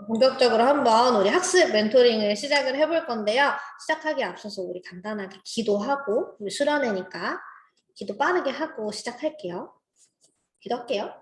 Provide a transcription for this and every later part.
본격적으로 한번 우리 학습 멘토링을 시작을 해볼 건데요. 시작하기에 앞서서 우리 간단하게 기도하고, 우리 수련회니까 기도 빠르게 하고 시작할게요. 기도할게요.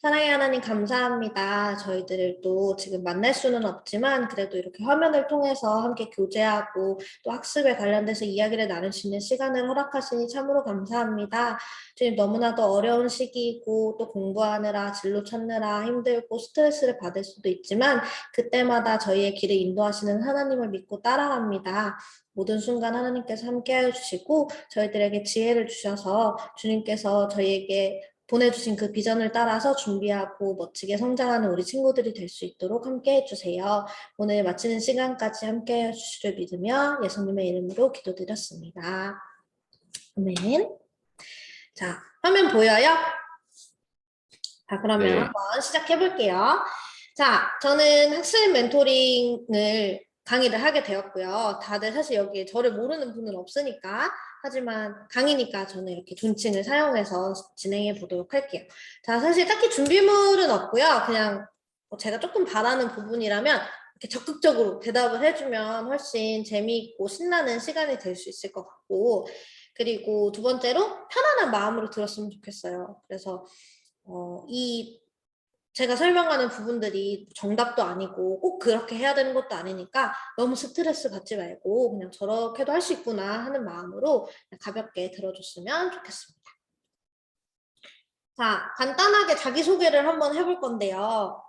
사랑의 하나님 감사합니다. 저희들을 또 지금 만날 수는 없지만 그래도 이렇게 화면을 통해서 함께 교제하고 또 학습에 관련돼서 이야기를 나눌 수 있는 시간을 허락하시니 참으로 감사합니다. 지금 너무나도 어려운 시기이고 또 공부하느라 진로 찾느라 힘들고 스트레스를 받을 수도 있지만 그때마다 저희의 길을 인도하시는 하나님을 믿고 따라갑니다. 모든 순간 하나님께서 함께하여 주시고 저희들에게 지혜를 주셔서 주님께서 저희에게 보내주신 그 비전을 따라서 준비하고 멋지게 성장하는 우리 친구들이 될 수 있도록 함께 해주세요. 오늘 마치는 시간까지 함께 해주시를 믿으며 예수님의 이름으로 기도드렸습니다. 아멘. 자, 화면 보여요? 자, 그러면 네, 한번 시작해 볼게요. 자, 저는 학습 멘토링을 강의를 하게 되었고요. 다들 사실 여기에 저를 모르는 분은 없으니까 하지만 강의니까 저는 이렇게 존칭을 사용해서 진행해 보도록 할게요. 자, 사실 딱히 준비물은 없고요. 그냥 제가 조금 바라는 부분이라면 이렇게 적극적으로 대답을 해주면 훨씬 재미있고 신나는 시간이 될 수 있을 것 같고 그리고 두 번째로 편안한 마음으로 들었으면 좋겠어요. 그래서 이 제가 설명하는 부분들이 정답도 아니고 꼭 그렇게 해야 되는 것도 아니니까 너무 스트레스 받지 말고 그냥 저렇게도 할 수 있구나 하는 마음으로 가볍게 들어줬으면 좋겠습니다. 자, 간단하게 자기소개를 한번 해볼 건데요.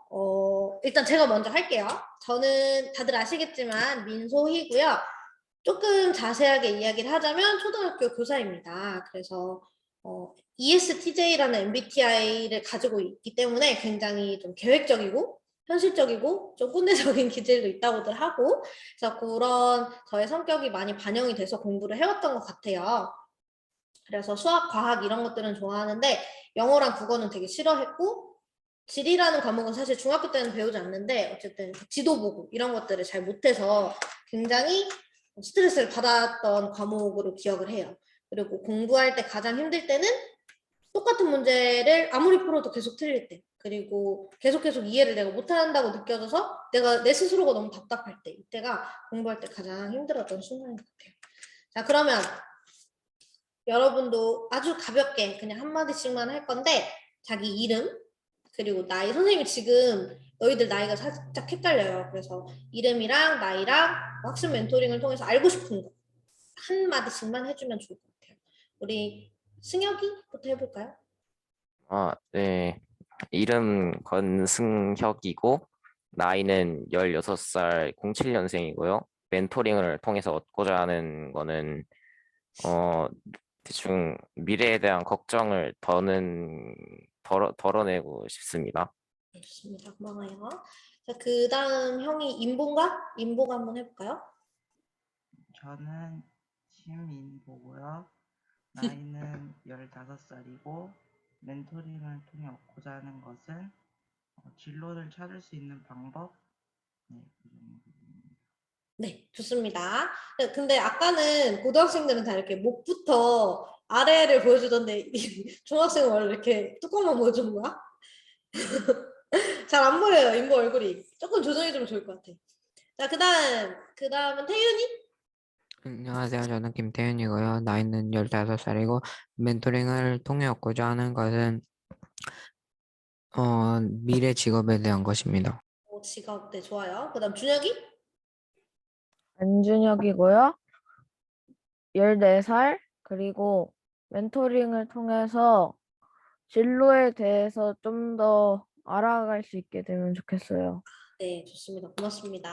일단 제가 먼저 할게요. 저는 다들 아시겠지만 민소희고요. 조금 자세하게 이야기를 하자면 초등학교 교사입니다. 그래서 ESTJ라는 MBTI를 가지고 있기 때문에 굉장히 좀 계획적이고 현실적이고 좀 꼰대적인 기질도 있다고들 하고 그래서 그런 저의 성격이 많이 반영이 돼서 공부를 해왔던 것 같아요. 그래서 수학, 과학 이런 것들은 좋아하는데 영어랑 국어는 되게 싫어했고 지리라는 과목은 사실 중학교 때는 배우지 않는데 어쨌든 지도 보고 이런 것들을 잘 못해서 굉장히 스트레스를 받았던 과목으로 기억을 해요. 그리고 공부할 때 가장 힘들 때는 똑같은 문제를 아무리 풀어도 계속 틀릴 때 그리고 계속 이해를 내가 못한다고 느껴져서 내가 내 스스로가 너무 답답할 때 이때가 공부할 때 가장 힘들었던 순간인 것 같아요. 자, 그러면 여러분도 아주 가볍게 그냥 한마디씩만 할 건데 자기 이름 그리고 나이 선생님이 지금 너희들 나이가 살짝 헷갈려요. 그래서 이름이랑 나이랑 학습 멘토링을 통해서 알고 싶은 거 한마디씩만 해주면 좋을 것 같아요. 우리 승혁이부터 해볼까요? 네. 이름 권승혁이고, 나이는 16살 07년생이고요. 멘토링을 통해서 얻고자 하는 거는, 어, 대충 미래에 대한 걱정을 덜어내고 싶습니다. 네, 좋습니다. 고마워요. 자, 그 다음 형이 인보인가? 인보가 한번 해볼까요? 저는 심인보고요. 나이는 15살이고 멘토링을 통해 얻고자 하는 것은 진로를 찾을 수 있는 방법. 네, 그 정도입니다. 네, 좋습니다. 네, 근데 아까는 고등학생들은 다 이렇게 목부터 아래를 보여주던데 중학생은 원래 이렇게 뚜껑만 보여주는 거야? 잘 안 보여요, 인보 얼굴이. 조금 조정해주면 좋을 것 같아. 자, 그 다음은 태윤이? 안녕하세요. 저는 김태윤이고요. 나이는 15살이고, 멘토링을 통해 얻고자 하는 것은, 미래 직업에 대한 것입니다. 직업, 네, 좋아요. 그 다음 준혁이? 안준혁이고요. 14살, 그리고 멘토링을 통해서 진로에 대해서 좀 더 알아갈 수 있게 되면 좋겠어요. 네, 좋습니다. 고맙습니다.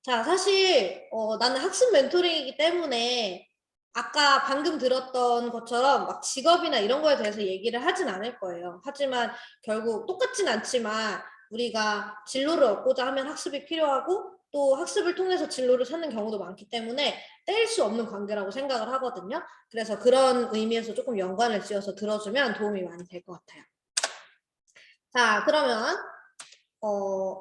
자, 사실 나는 학습 멘토링이기 때문에 아까 방금 들었던 것처럼 막 직업이나 이런 거에 대해서 얘기를 하진 않을 거예요. 하지만 결국 똑같진 않지만 우리가 진로를 얻고자 하면 학습이 필요하고 또 학습을 통해서 진로를 찾는 경우도 많기 때문에 뗄 수 없는 관계라고 생각을 하거든요. 그래서 그런 의미에서 조금 연관을 지어서 들어주면 도움이 많이 될 것 같아요. 자, 그러면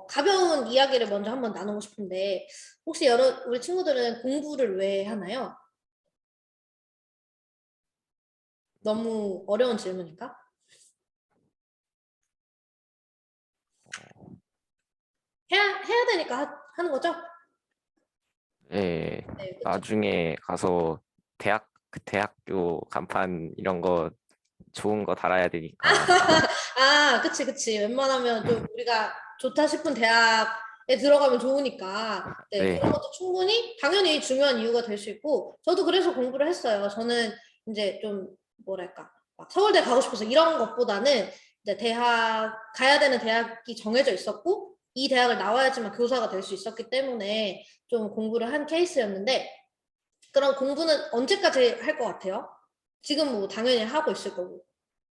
가벼운 이야기를 먼저 한번 나누고 싶은데, 혹시 우리 친구들은 공부를 왜 하나요? 너무 어려운 질문인가? 해야 되니까 하는 거죠? 네, 네, 그쵸. 나중에 가서 대학교 간판 이런 거 좋은 거 달아야 되니까. 아, 그치. 웬만하면 좀 우리가 좋다 싶은 대학에 들어가면 좋으니까. 네, 네, 그런 것도 충분히 당연히 중요한 이유가 될 수 있고, 저도 그래서 공부를 했어요. 저는 이제 좀 뭐랄까, 막 서울대 가고 싶어서 이런 것보다는 이제 대학 가야 되는 대학이 정해져 있었고, 이 대학을 나와야지만 교사가 될 수 있었기 때문에 좀 공부를 한 케이스였는데, 그럼 공부는 언제까지 할 것 같아요? 지금 뭐 당연히 하고 있을 거고.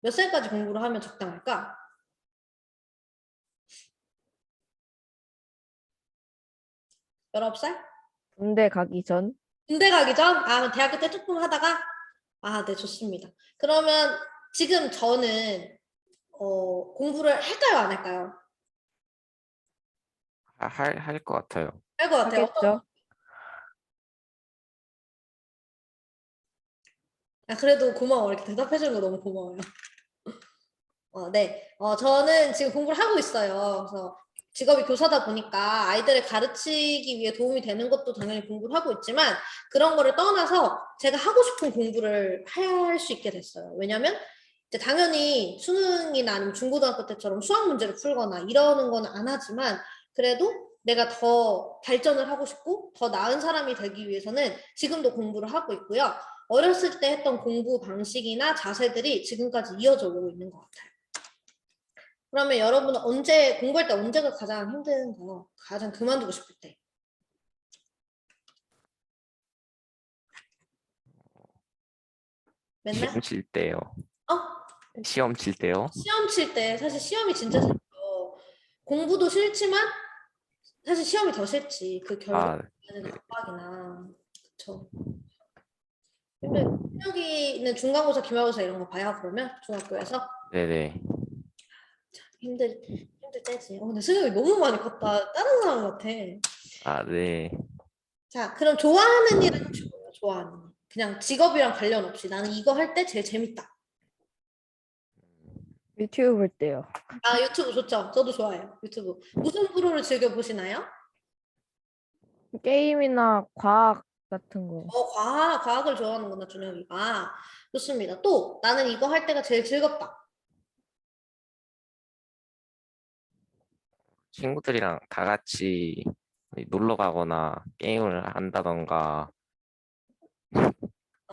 몇 살까지 공부를 하면 적당할까? 19살? 군대 가기 전. 군대 가기 전? 아, 대학교 때 조금 하다가? 아, 네, 좋습니다. 그러면 지금 저는 공부를 할까요, 안 할까요? 할 것 같아요. 할 것 같아요. 하겠죠. 아, 그래도 고마워. 이렇게 대답해주는 거 너무 고마워요. 네. 저는 지금 공부를 하고 있어요. 그래서 직업이 교사다 보니까 아이들을 가르치기 위해 도움이 되는 것도 당연히 공부를 하고 있지만 그런 거를 떠나서 제가 하고 싶은 공부를 할 수 있게 됐어요. 왜냐면 이제 당연히 수능이나 아니면 중고등학교 때처럼 수학 문제를 풀거나 이러는 건 안 하지만 그래도 내가 더 발전을 하고 싶고 더 나은 사람이 되기 위해서는 지금도 공부를 하고 있고요. 어렸을 때 했던 공부 방식이나 자세들이 지금까지 이어져 오고 있는 것 같아요. 그러면 여러분은 공부할 때 언제가 가장 힘든가요? 가장 그만두고 싶을 때. 맨날? 시험 칠 때요. 어? 시험 칠 때요. 시험 칠 때 사실 시험이 진짜 싫죠. 공부도 싫지만 사실 시험이 더 싫지. 그 아, 결과는 압박이나. 그쵸. 근데 여기는 중간고사, 기말고사 이런 거 봐요, 그러면? 중학교에서? 네네. 힘들 때지. 근데 승혁이 너무 많이 컸다. 다른 사람 같아. 아, 네. 자, 그럼 좋아하는 일은 혹시 뭐예요? 좋아하는 일. 그냥 직업이랑 관련 없이 나는 이거 할 때 제일 재밌다. 유튜브 볼 때요. 아, 유튜브 좋죠. 저도 좋아해요. 유튜브. 무슨 프로를 즐겨 보시나요? 게임이나 과학 같은 거. 과학을 좋아하는구나, 준혁이가. 좋습니다. 또 나는 이거 할 때가 제일 즐겁다. 친구들이랑 다 같이 놀러 가거나 게임을 한다던가.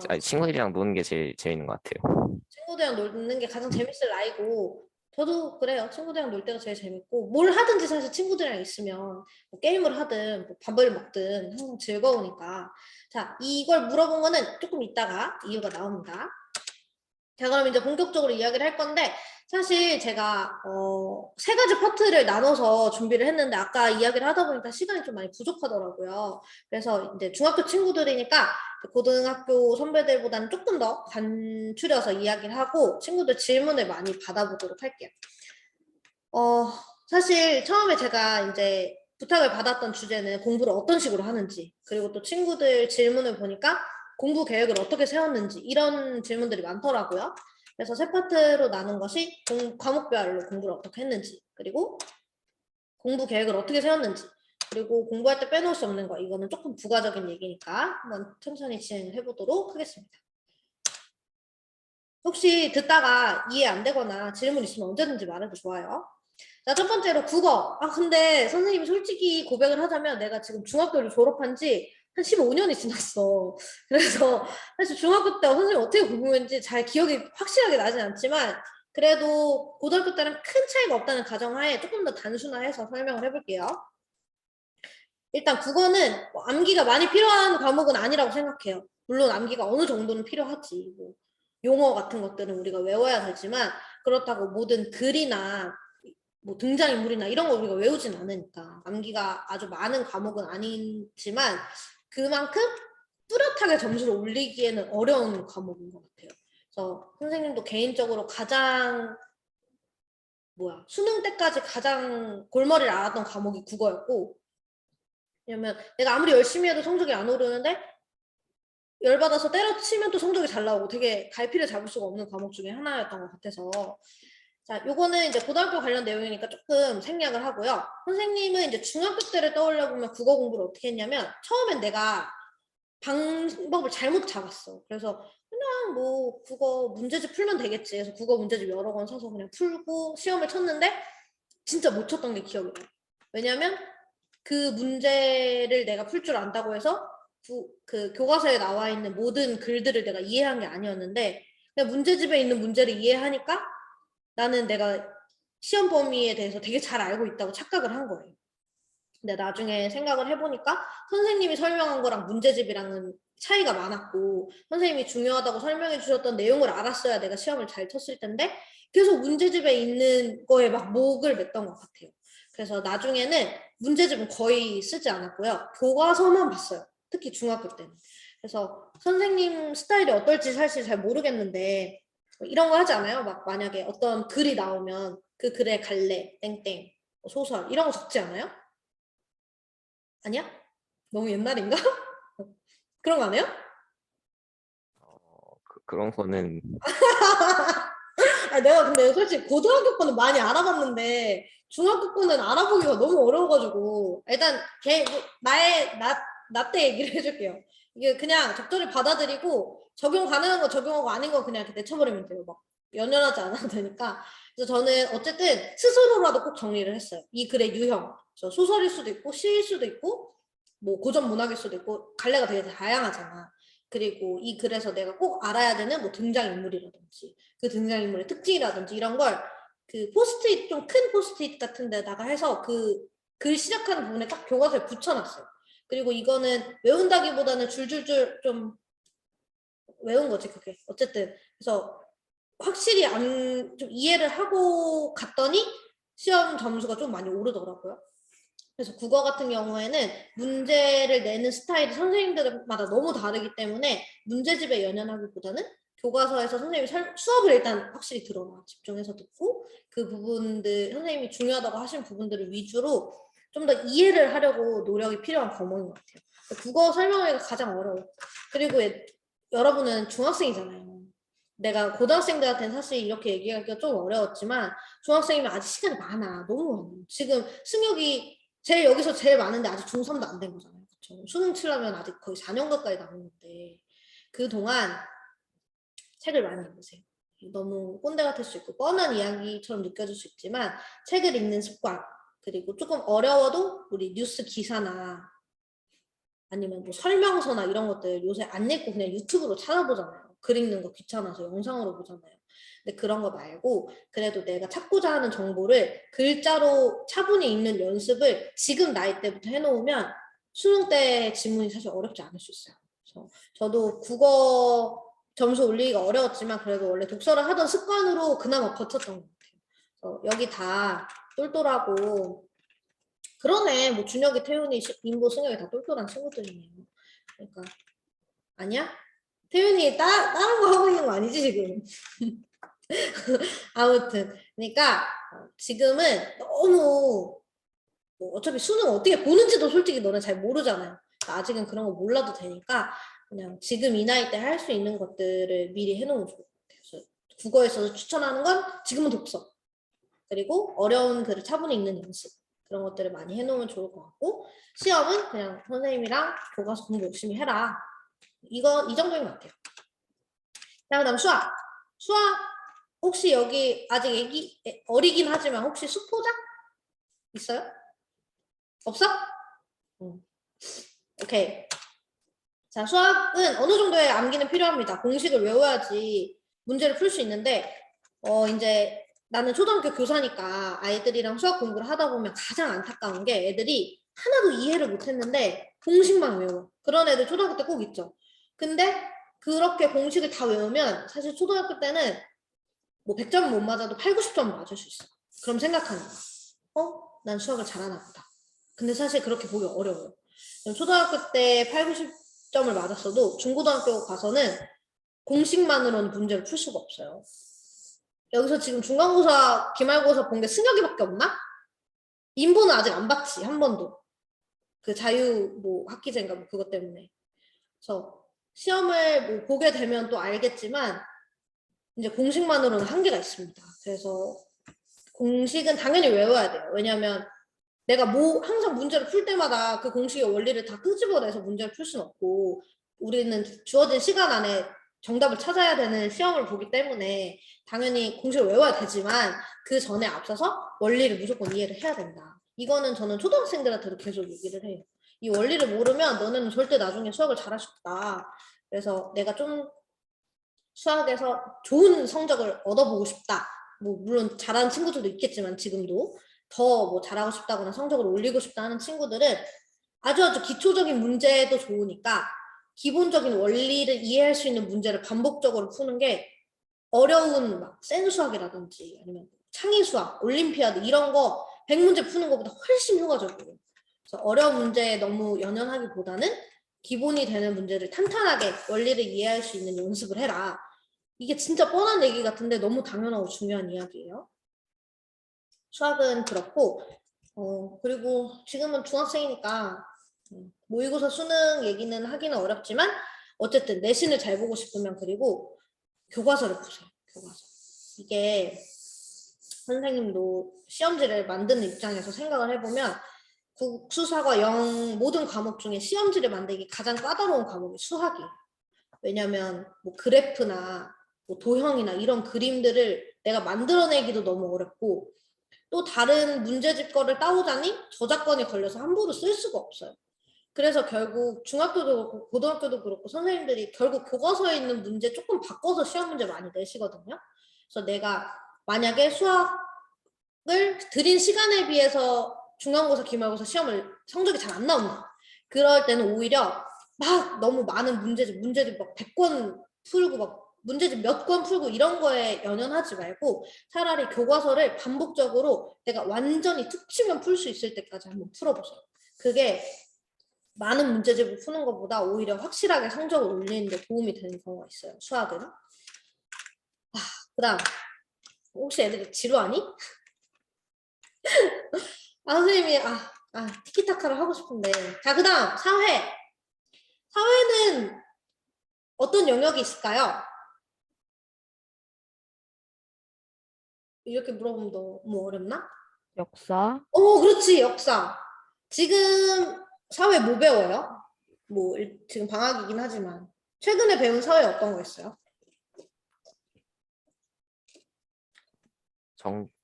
아니, 친구들이랑 노는 게 제일 재밌는 것 같아요. 친구들이랑 놀는 게 가장 재밌을 나이고 저도 그래요. 친구들이랑 놀 때가 제일 재밌고 뭘 하든지 사실 친구들이랑 있으면 뭐 게임을 하든 뭐 밥을 먹든 항상 즐거우니까. 자, 이걸 물어본 거는 조금 이따가 이유가 나옵니다. 자, 그럼 이제 본격적으로 이야기를 할 건데 사실 제가 세 가지 파트를 나눠서 준비를 했는데 아까 이야기를 하다 보니까 시간이 좀 많이 부족하더라고요. 그래서 이제 중학교 친구들이니까 고등학교 선배들보다는 조금 더 간추려서 이야기를 하고 친구들 질문을 많이 받아보도록 할게요. 사실 처음에 제가 이제 부탁을 받았던 주제는 공부를 어떤 식으로 하는지 그리고 또 친구들 질문을 보니까 공부 계획을 어떻게 세웠는지 이런 질문들이 많더라고요. 그래서 세 파트로 나눈 것이 과목별로 공부를 어떻게 했는지 그리고 공부 계획을 어떻게 세웠는지 그리고 공부할 때 빼놓을 수 없는 거 이거는 조금 부가적인 얘기니까 한번 천천히 진행해 보도록 하겠습니다. 혹시 듣다가 이해 안 되거나 질문 있으면 언제든지 말해도 좋아요. 자, 첫 번째로 국어. 근데 선생님이 솔직히 고백을 하자면 내가 지금 중학교를 졸업한 지 한 15년이 지났어. 그래서 사실 중학교 때 선생님이 어떻게 공부했는지 잘 기억이 확실하게 나진 않지만 그래도 고등학교 때랑 큰 차이가 없다는 가정하에 조금 더 단순화해서 설명을 해볼게요. 일단 국어는 뭐 암기가 많이 필요한 과목은 아니라고 생각해요. 물론 암기가 어느 정도는 필요하지. 뭐 용어 같은 것들은 우리가 외워야 되지만 그렇다고 모든 글이나 뭐 등장인물이나 이런 거 우리가 외우진 않으니까 암기가 아주 많은 과목은 아니지만 그만큼 뚜렷하게 점수를 올리기에는 어려운 과목인 것 같아요. 그래서 선생님도 개인적으로 가장 수능 때까지 가장 골머리를 앓았던 과목이 국어였고 왜냐면 내가 아무리 열심히 해도 성적이 안 오르는데 열받아서 때려치면 또 성적이 잘 나오고 되게 갈피를 잡을 수가 없는 과목 중에 하나였던 것 같아서 자, 요거는 이제 고등학교 관련 내용이니까 조금 생략을 하고요. 선생님은 이제 중학교 때를 떠올려 보면 국어 공부를 어떻게 했냐면 처음엔 내가 방법을 잘못 잡았어. 그래서 그냥 뭐 국어 문제집 풀면 되겠지. 그래서 국어 문제집 여러 권 사서 그냥 풀고 시험을 쳤는데 진짜 못 쳤던 게 기억이 나요. 왜냐면 그 문제를 내가 풀 줄 안다고 해서 그 교과서에 나와 있는 모든 글들을 내가 이해한 게 아니었는데 그냥 문제집에 있는 문제를 이해하니까 나는 내가 시험 범위에 대해서 되게 잘 알고 있다고 착각을 한 거예요. 근데 나중에 생각을 해보니까 선생님이 설명한 거랑 문제집이랑은 차이가 많았고 선생님이 중요하다고 설명해 주셨던 내용을 알았어야 내가 시험을 잘 쳤을 텐데 계속 문제집에 있는 거에 막 목을 맸던 것 같아요. 그래서 나중에는 문제집은 거의 쓰지 않았고요. 교과서만 봤어요. 특히 중학교 때는. 그래서 선생님 스타일이 어떨지 사실 잘 모르겠는데 이런 거 하지 않아요? 막 만약에 어떤 글이 나오면 그 글에 갈래, 땡땡, 소설 이런 거 적지 않아요? 아니야? 너무 옛날인가? 그런 거 안 해요? 그런 거는 아, 내가 근데 솔직히 고등학교 거는 많이 알아봤는데 중학교 거는 알아보기가 너무 어려워가지고 일단 나 때 얘기를 해줄게요. 이게 그냥 적절히 받아들이고 적용 가능한 거 적용하고 아닌 거 그냥 이렇게 내쳐버리면 돼요. 막 연연하지 않아도 되니까. 그래서 저는 어쨌든 스스로라도 꼭 정리를 했어요. 이 글의 유형. 소설일 수도 있고 시일 수도 있고 뭐 고전 문학일 수도 있고 갈래가 되게 다양하잖아. 그리고 이 글에서 내가 꼭 알아야 되는 뭐 등장인물이라든지 그 등장인물의 특징이라든지 이런 걸 그 포스트잇 좀 큰 포스트잇 같은 데다가 해서 그 글 시작하는 부분에 딱 교과서에 붙여놨어요. 그리고 이거는 외운다기보다는 줄줄줄 좀 외운 거지 그게. 어쨌든 그래서 확실히 좀 이해를 하고 갔더니 시험 점수가 좀 많이 오르더라고요. 그래서 국어 같은 경우에는 문제를 내는 스타일이 선생님들마다 너무 다르기 때문에 문제집에 연연하기보다는 교과서에서 선생님이 수업을 일단 확실히 들어라. 집중해서 듣고 그 부분들 선생님이 중요하다고 하신 부분들을 위주로 좀 더 이해를 하려고 노력이 필요한 과목인 것 같아요. 국어 설명하기가 가장 어려워요. 그리고 여러분은 중학생이잖아요. 내가 고등학생들한테는 사실 이렇게 얘기하기가 좀 어려웠지만 중학생이면 아직 시간이 많아. 너무 많아. 지금 승혁이 여기서 제일 많은데 아직 중3도 안 된 거잖아요. 그쵸? 수능 치려면 아직 거의 4년 가까이 남았는데 그동안 책을 많이 읽으세요. 너무 꼰대 같을 수 있고 뻔한 이야기처럼 느껴질 수 있지만 책을 읽는 습관 그리고 조금 어려워도 우리 뉴스 기사나 아니면 뭐 설명서나 이런 것들 요새 안 읽고 그냥 유튜브로 찾아보잖아요. 글 읽는 거 귀찮아서 영상으로 보잖아요. 근데 그런 거 말고 그래도 내가 찾고자 하는 정보를 글자로 차분히 읽는 연습을 지금 나이 때부터 해놓으면 수능 때 지문이 사실 어렵지 않을 수 있어요. 그래서 저도 국어 점수 올리기가 어려웠지만 그래도 원래 독서를 하던 습관으로 그나마 버텼던 것 같아요. 여기 다 똘똘하고 그러네. 뭐 준혁이, 태윤이, 인보, 승혁이 다 똘똘한 친구들이네요. 그러니까 아니야? 태윤이 다른 거 하고 있는 거 아니지 지금? 아무튼 그러니까 지금은 너무 뭐 어차피 수능 어떻게 보는지도 솔직히 너네 잘 모르잖아요. 아직은 그런 거 몰라도 되니까 그냥 지금 이 나이 때 할 수 있는 것들을 미리 해놓으면 좋을 것 같아요. 그래서 국어에서 추천하는 건 지금은 독서 그리고 어려운 글을 차분히 읽는 연습 그런 것들을 많이 해놓으면 좋을 것 같고 시험은 그냥 선생님이랑 교과서 공부 열심히 해라. 이 정도인 것 같아요. 자, 그다음 수학 혹시 여기 아직 어리긴 하지만 혹시 수포자 있어요? 없어? 오케이. 자, 수학은 어느 정도의 암기는 필요합니다. 공식을 외워야지 문제를 풀 수 있는데 이제 나는 초등학교 교사니까 아이들이랑 수학 공부를 하다 보면 가장 안타까운 게 애들이 하나도 이해를 못했는데 공식만 외워. 그런 애들 초등학교 때 꼭 있죠. 근데 그렇게 공식을 다 외우면 사실 초등학교 때는 뭐 100점 못 맞아도 8, 90점 맞을 수 있어. 그럼 생각하는 거야. 난 수학을 잘하나 보다. 근데 사실 그렇게 보기 어려워요. 초등학교 때 8, 90점을 맞았어도 중고등학교 가서는 공식만으로는 문제를 풀 수가 없어요. 여기서 지금 중간고사, 기말고사 본 게 승혁이밖에 없나? 인보는 아직 안 봤지, 한 번도. 그 자유 뭐 학기제인가 뭐 그것 때문에. 그래서 시험을 뭐 보게 되면 또 알겠지만 이제 공식만으로는 한계가 있습니다. 그래서 공식은 당연히 외워야 돼요. 왜냐하면 내가 항상 문제를 풀 때마다 그 공식의 원리를 다 끄집어내서 문제를 풀 수는 없고 우리는 주어진 시간 안에 정답을 찾아야 되는 시험을 보기 때문에 당연히 공식을 외워야 되지만 그 전에 앞서서 원리를 무조건 이해를 해야 된다. 이거는 저는 초등학생들한테도 계속 얘기를 해요. 이 원리를 모르면 너는 절대 나중에 수학을 잘할 수 없다. 그래서 내가 좀 수학에서 좋은 성적을 얻어보고 싶다. 뭐 물론 잘하는 친구들도 있겠지만 지금도 더 뭐 잘하고 싶다거나 성적을 올리고 싶다 하는 친구들은 아주 기초적인 문제도 좋으니까 기본적인 원리를 이해할 수 있는 문제를 반복적으로 푸는 게 어려운 막 생수학이라든지 아니면 창의수학, 올림피아드 이런 거 100문제 푸는 것보다 훨씬 효과적이에요. 그래서 어려운 문제에 너무 연연하기보다는 기본이 되는 문제를 탄탄하게 원리를 이해할 수 있는 연습을 해라. 이게 진짜 뻔한 얘기 같은데 너무 당연하고 중요한 이야기예요. 수학은 그렇고 그리고 지금은 중학생이니까 모의고사 수능 얘기는 하기는 어렵지만 어쨌든 내신을 잘 보고 싶으면 그리고 교과서를 보세요. 교과서. 이게 선생님도 시험지를 만드는 입장에서 생각을 해보면 국수사과 영 모든 과목 중에 시험지를 만들기 가장 까다로운 과목이 수학이에요. 왜냐하면 뭐 그래프나 뭐 도형이나 이런 그림들을 내가 만들어내기도 너무 어렵고 또 다른 문제집 거를 따오자니 저작권이 걸려서 함부로 쓸 수가 없어요. 그래서 결국 중학교도 그렇고 고등학교도 그렇고 선생님들이 결국 교과서에 있는 문제 조금 바꿔서 시험 문제 많이 내시거든요. 그래서 내가 만약에 수학을 들인 시간에 비해서 중간고사, 기말고사 시험을 성적이 잘 안 나온다. 그럴 때는 오히려 막 너무 많은 문제집 막 100권 풀고 막 문제집 몇 권 풀고 이런 거에 연연하지 말고 차라리 교과서를 반복적으로 내가 완전히 툭 치면 풀 수 있을 때까지 한번 풀어보세요. 그게 많은 문제집을 푸는 것보다 오히려 확실하게 성적을 올리는 데 도움이 되는 경우가 있어요. 수학은. 그 다음 혹시 애들이 지루하니? 선생님이 티키타카를 하고 싶은데 자, 그 다음 사회는 어떤 영역이 있을까요? 이렇게 물어보면 너무 어렵나? 역사, 그렇지, 역사. 지금 사회 뭐 배워요? 뭐 지금 방학이긴 하지만 최근에 배운 사회 어떤 거 있어요?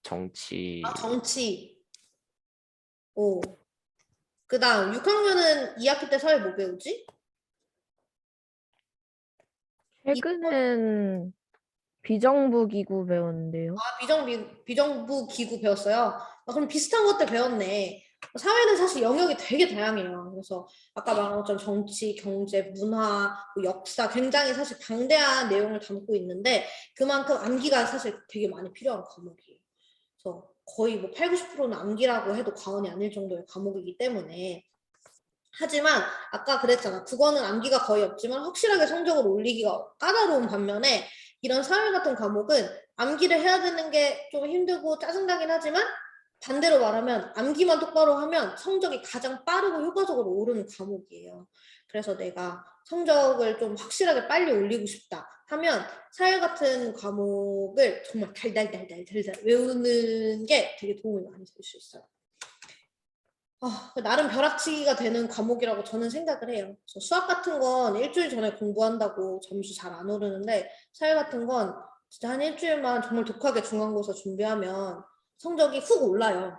정치. 정치. 그 다음 6학년은 2학기 때 사회 뭐 배우지? 최근엔 비정부 기구 배웠는데요. 비정부 기구 배웠어요. 그럼 비슷한 것들 배웠네. 사회는 사실 영역이 되게 다양해요. 그래서 아까 말한 것처럼 정치, 경제, 문화, 뭐 역사 굉장히 사실 방대한 내용을 담고 있는데 그만큼 암기가 사실 되게 많이 필요한 과목이에요. 그래서 거의 뭐 80~90%는 암기라고 해도 과언이 아닐 정도의 과목이기 때문에 하지만 아까 그랬잖아. 국어는 암기가 거의 없지만 확실하게 성적을 올리기가 까다로운 반면에 이런 사회 같은 과목은 암기를 해야 되는 게 좀 힘들고 짜증나긴 하지만 반대로 말하면 암기만 똑바로 하면 성적이 가장 빠르고 효과적으로 오르는 과목이에요. 그래서 내가 성적을 좀 확실하게 빨리 올리고 싶다 하면 사회 같은 과목을 정말 달달달달 외우는 게 되게 도움이 많이 될 수 있어요. 나름 벼락치기가 되는 과목이라고 저는 생각을 해요. 수학 같은 건 일주일 전에 공부한다고 점수 잘 안 오르는데 사회 같은 건 진짜 한 일주일만 정말 독하게 중간고사 준비하면 성적이 훅 올라요.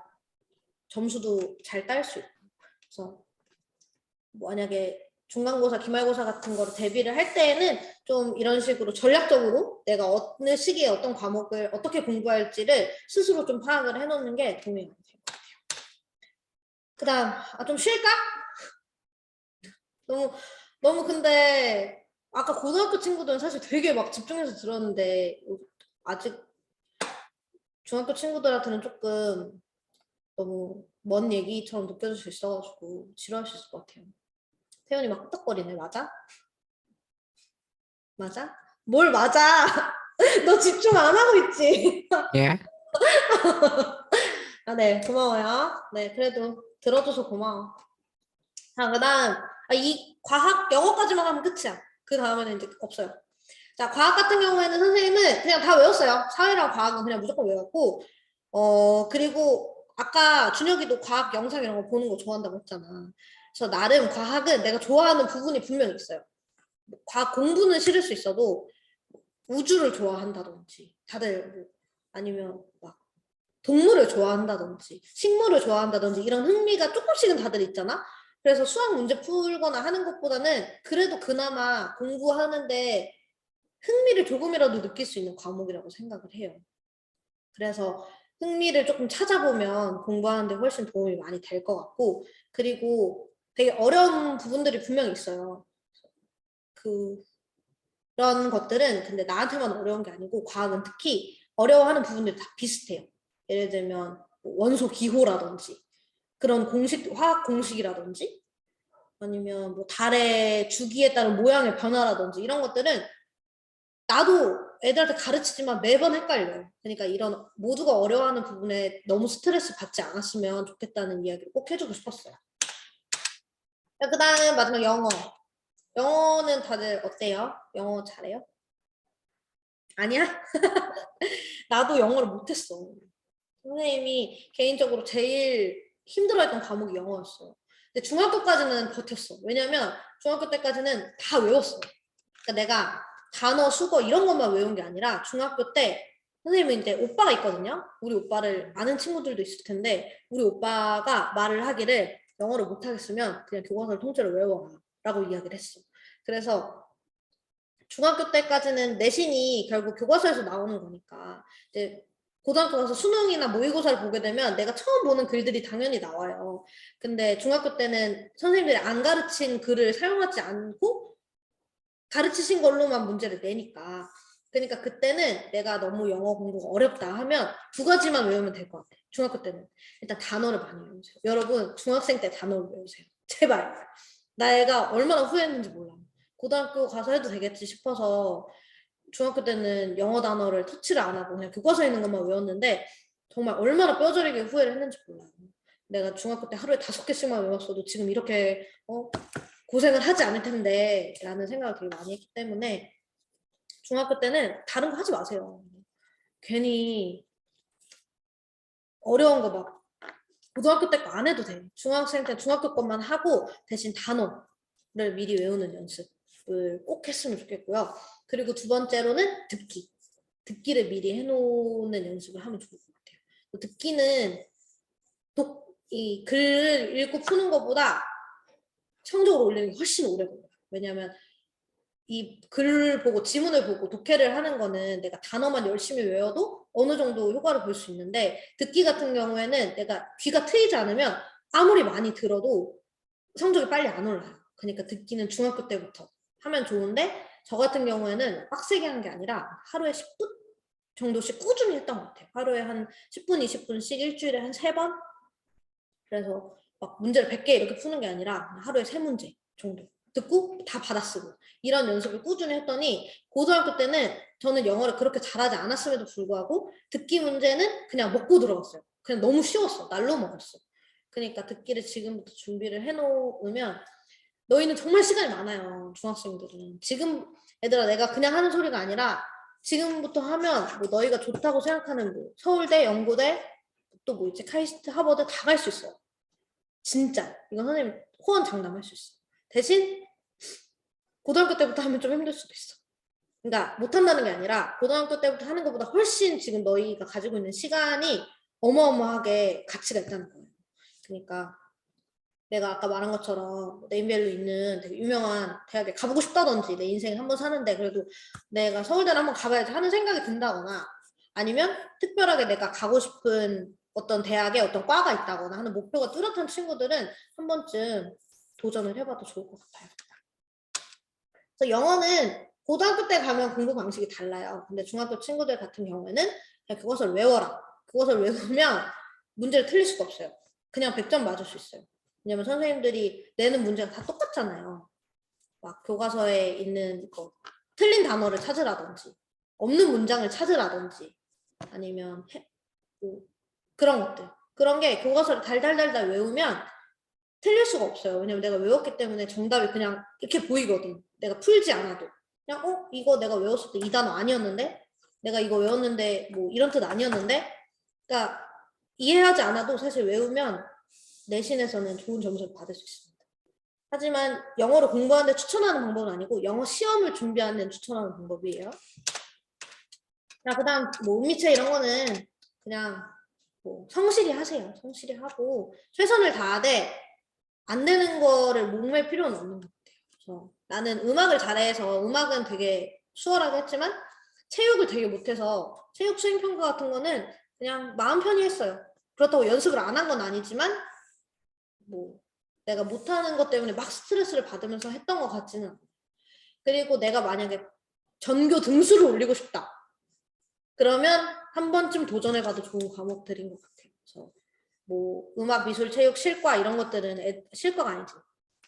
점수도 잘 딸 수 있고. 그래서 만약에 중간고사, 기말고사 같은 거를 대비를 할 때에는 좀 이런 식으로 전략적으로 내가 어느 시기에 어떤 과목을 어떻게 공부할지를 스스로 좀 파악을 해놓는 게 도움이 많이 돼요. 그 다음 좀 쉴까? 너무 근데 아까 고등학교 친구들은 사실 되게 막 집중해서 들었는데 아직 중학교 친구들한테는 조금 너무 먼 얘기처럼 느껴질 수 있어가지고 지루할 수 있을 것 같아요. 태연이 막 끄떡거리네. 맞아? 맞아? 뭘 맞아? 너 집중 안 하고 있지? 예? 네, 고마워요. 네, 그래도 들어줘서 고마워. 자, 그 다음, 이 과학, 영어까지만 하면 끝이야. 그 다음에는 이제 없어요. 자, 과학 같은 경우에는 선생님은 그냥 다 외웠어요. 사회랑 과학은 그냥 무조건 외웠고, 그리고 아까 준혁이도 과학 영상 이런 거 보는 거 좋아한다고 했잖아. 그래서 나름 과학은 내가 좋아하는 부분이 분명히 있어요. 과학 공부는 싫을 수 있어도 우주를 좋아한다든지 다들 뭐 아니면 막 동물을 좋아한다든지 식물을 좋아한다든지 이런 흥미가 조금씩은 다들 있잖아. 그래서 수학 문제 풀거나 하는 것보다는 그래도 그나마 공부하는데 흥미를 조금이라도 느낄 수 있는 과목이라고 생각을 해요. 그래서 흥미를 조금 찾아보면 공부하는데 훨씬 도움이 많이 될 것 같고, 그리고 되게 어려운 부분들이 분명히 있어요. 그런 것들은 근데 나한테만 어려운 게 아니고 과학은 특히 어려워하는 부분들이 다 비슷해요. 예를 들면 원소 기호라든지 그런 공식, 화학 공식이라든지 아니면 뭐 달의 주기에 따른 모양의 변화라든지 이런 것들은 나도 애들한테 가르치지만 매번 헷갈려요. 그러니까 이런 모두가 어려워하는 부분에 너무 스트레스 받지 않았으면 좋겠다는 이야기를 꼭 해주고 싶었어요. 그 다음 마지막 영어. 영어는 다들 어때요? 영어 잘해요? 아니야? 나도 영어를 못했어. 선생님이 개인적으로 제일 힘들어했던 과목이 영어였어요. 근데 중학교까지는 버텼어. 왜냐면 중학교 때까지는 다 외웠어. 그러니까 내가 단어, 수거 이런 것만 외운 게 아니라 중학교 때 선생님이 이제 오빠가 있거든요. 우리 오빠를 아는 친구들도 있을 텐데 우리 오빠가 말을 하기를 영어를 못하겠으면 그냥 교과서를 통째로 외워라 라고 이야기를 했어. 그래서 중학교 때까지는 내신이 결국 교과서에서 나오는 거니까 이제 고등학교 가서 수능이나 모의고사를 보게 되면 내가 처음 보는 글들이 당연히 나와요. 근데 중학교 때는 선생님들이 안 가르친 글을 사용하지 않고 가르치신 걸로만 문제를 내니까. 그러니까 그때는 내가 너무 영어 공부가 어렵다 하면 두 가지만 외우면 될 것 같아. 중학교 때는 일단 단어를 많이 외우세요. 여러분 중학생 때 단어를 외우세요. 제발. 내가 얼마나 후회했는지 몰라. 고등학교 가서 해도 되겠지 싶어서 중학교 때는 영어 단어를 터치를 안 하고 그냥 교과서에 있는 것만 외웠는데 정말 얼마나 뼈저리게 후회를 했는지 몰라요. 내가 중학교 때 하루에 5개씩만 외웠어도 지금 이렇게 고생을 하지 않을 텐데 라는 생각을 되게 많이 했기 때문에 중학교 때는 다른 거 하지 마세요. 괜히 어려운 거 막 고등학교 때 거 안 해도 돼. 중학생 때 중학교 것만 하고 대신 단어를 미리 외우는 연습을 꼭 했으면 좋겠고요. 그리고 두 번째로는 듣기. 듣기를 미리 해놓는 연습을 하면 좋을 것 같아요. 듣기는 이 글을 읽고 푸는 것보다 성적을 올리는 게 훨씬 오래 걸려요. 왜냐하면 이 글을 보고 지문을 보고 독해를 하는 거는 내가 단어만 열심히 외워도 어느 정도 효과를 볼 수 있는데 듣기 같은 경우에는 내가 귀가 트이지 않으면 아무리 많이 들어도 성적이 빨리 안 올라요. 그러니까 듣기는 중학교 때부터 하면 좋은데 저 같은 경우에는 빡세게 한 게 아니라 하루에 10분 정도씩 꾸준히 했던 것 같아요. 하루에 한 10분, 20분씩 일주일에 한 3번? 그래서 막 문제를 100개 이렇게 푸는 게 아니라 하루에 3문제 정도 듣고 다 받아쓰고 이런 연습을 꾸준히 했더니 고등학교 때는 저는 영어를 그렇게 잘하지 않았음에도 불구하고 듣기 문제는 그냥 먹고 들어갔어요. 그냥 너무 쉬웠어. 날로 먹었어. 그러니까 듣기를 지금부터 준비를 해놓으면 너희는 정말 시간이 많아요. 중학생들은. 지금 얘들아 내가 그냥 하는 소리가 아니라 지금부터 하면 뭐 너희가 좋다고 생각하는 뭐 서울대, 연고대 또 뭐 있지 카이스트, 하버드 다 갈 수 있어요. 진짜 이건 선생님 호언 장담할 수 있어. 대신 고등학교 때부터 하면 좀 힘들 수도 있어. 그러니까 못한다는 게 아니라 고등학교 때부터 하는 것보다 훨씬 지금 너희가 가지고 있는 시간이 어마어마하게 가치가 있다는 거예요. 그러니까 내가 아까 말한 것처럼 네임밸류 있는 되게 유명한 대학에 가보고 싶다든지 내 인생에 한번 사는데 그래도 내가 서울대를 한번 가봐야지 하는 생각이 든다거나 아니면 특별하게 내가 가고 싶은 어떤 대학에 어떤 과가 있다거나 하는 목표가 뚜렷한 친구들은 한 번쯤 도전을 해봐도 좋을 것 같아요. 그래서 영어는 고등학교 때 가면 공부 방식이 달라요. 근데 중학교 친구들 같은 경우에는 그냥 교과서를 외워라. 교과서를 외우면 문제를 틀릴 수가 없어요. 그냥 100점 맞을 수 있어요. 왜냐면 선생님들이 내는 문제가 다 똑같잖아요. 막 교과서에 있는 거 틀린 단어를 찾으라든지 없는 문장을 찾으라든지 아니면 뭐 그런 것들. 그런 게 교과서를 달달달달 외우면 틀릴 수가 없어요. 왜냐면 내가 외웠기 때문에 정답이 그냥 이렇게 보이거든. 내가 풀지 않아도. 그냥 이거 내가 외웠을 때 이 단어 아니었는데? 내가 이거 외웠는데 뭐 이런 뜻 아니었는데? 그러니까 이해하지 않아도 사실 외우면 내신에서는 좋은 점수를 받을 수 있습니다. 하지만 영어를 공부하는데 추천하는 방법은 아니고 영어 시험을 준비하는 데 추천하는 방법이에요. 자, 그다음 뭐 음미체 이런 거는 그냥 뭐 성실히 하세요. 성실히 하고 최선을 다하되 안 되는 거를 목맬 필요는 없는 것 같아요. 그래서 나는 음악을 잘해서 음악은 되게 수월하게 했지만 체육을 되게 못해서 체육 수행평가 같은 거는 그냥 마음 편히 했어요. 그렇다고 연습을 안 한 건 아니지만 뭐 내가 못하는 것 때문에 막 스트레스를 받으면서 했던 것 같지는 않아요. 그리고 내가 만약에 전교 등수를 올리고 싶다. 그러면 한 번쯤 도전해봐도 좋은 과목들인 것 같아요. 그래서 뭐 음악, 미술, 체육, 실과 이런 것들은 실과가 아니지.